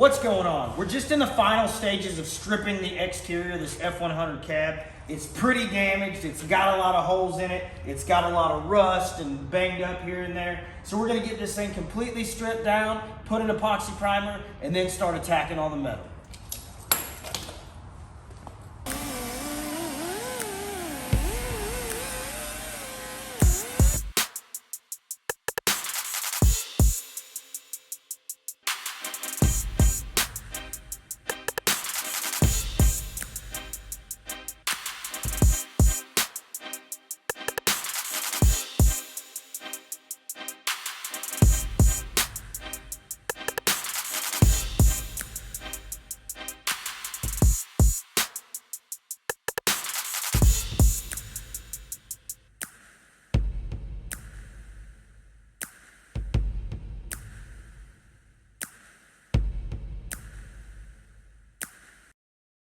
What's going on? We're just in the final stages of stripping the exterior of this F100 cab. It's pretty damaged. It's got a lot of holes in it. It's got a lot of rust and banged up here and there. So we're gonna get this thing completely stripped down, put an epoxy primer, and then start attacking all the metal.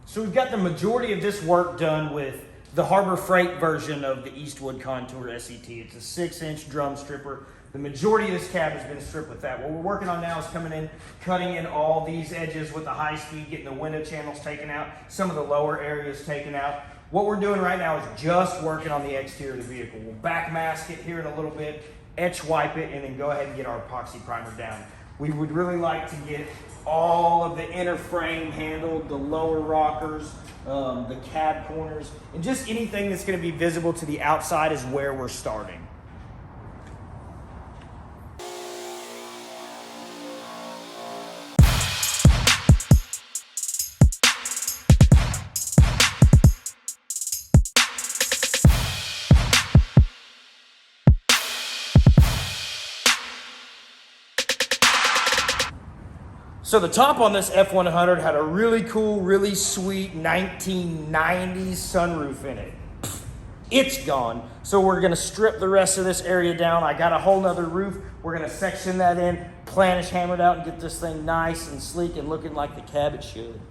So we've got the majority of this work done with the Harbor Freight version of the Eastwood Contour SET. It's a 6-inch drum stripper. The majority of this cab has been stripped with that. What we're working on now is coming in, cutting in all these edges with the high speed, getting the window channels taken out, some of the lower areas taken out. What we're doing right now is just working on the exterior of the vehicle. We'll back mask it here in a little bit, etch wipe it, and then go ahead and get our epoxy primer down. We would really like to get all of the inner frame handled, the lower rockers, the cab corners, and just anything that's going to be visible to the outside is where we're starting. So the top on this F100 had a really cool, really sweet 1990s sunroof in it. It's gone. So we're gonna strip the rest of this area down. I got a whole nother roof. We're gonna section that in, planish hammer it out, and get this thing nice and sleek and looking like the cab it should.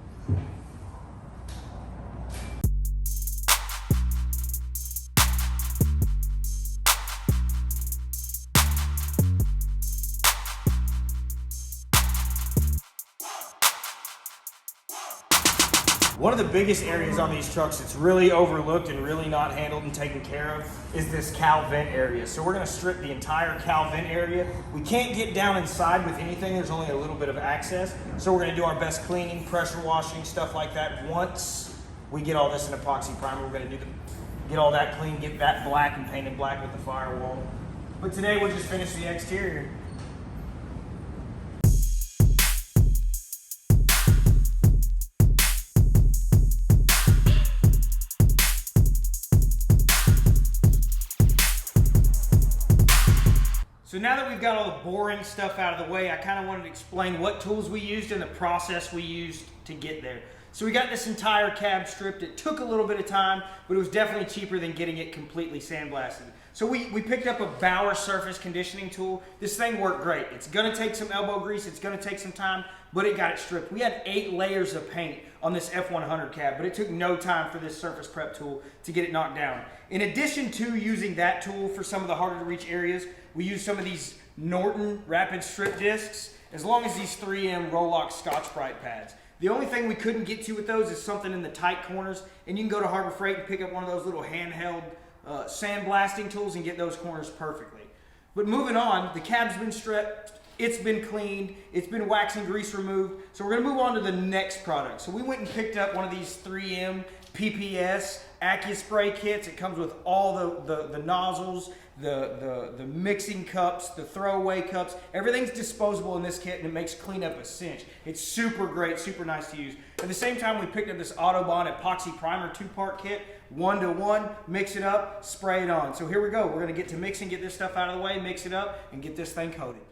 One of the biggest areas on these trucks that's really overlooked and really not handled and taken care of is this cowl vent area. So we're gonna strip the entire cowl vent area. We can't get down inside with anything. There's only a little bit of access. So we're gonna do our best cleaning, pressure washing, stuff like that. Once we get all this in epoxy primer, we're gonna get all that clean, get that black and painted black with the firewall. But today we'll just finish the exterior. So now that we've got all the boring stuff out of the way, I kind of wanted to explain what tools we used and the process we used to get there. So we got this entire cab stripped. It took a little bit of time, but it was definitely cheaper than getting it completely sandblasted. So we picked up a Bauer surface conditioning tool. This thing worked great. It's gonna take some elbow grease, it's gonna take some time, but it got it stripped. We had 8 layers of paint on this F100 cab, but it took no time for this surface prep tool to get it knocked down. In addition to using that tool for some of the harder to reach areas, we used some of these Norton rapid strip discs, as long as these 3M Rolox Scotch-Brite pads. The only thing we couldn't get to with those is something in the tight corners, and you can go to Harbor Freight and pick up one of those little handheld sandblasting tools and get those corners perfectly. But moving on, the cab's been stripped, it's been cleaned, it's been wax and grease removed, so we're gonna move on to the next product. So we went and picked up one of these 3M PPS AccuSpray kits. It comes with all the nozzles, the mixing cups, the throwaway cups. Everything's disposable in this kit, and it makes cleanup a cinch. It's super great, super nice to use. At the same time, we picked up this Autobahn epoxy primer 2-part kit, 1-to-1, mix it up, spray it on. So here we go. We're gonna get to mixing, get this stuff out of the way, mix it up, and get this thing coated.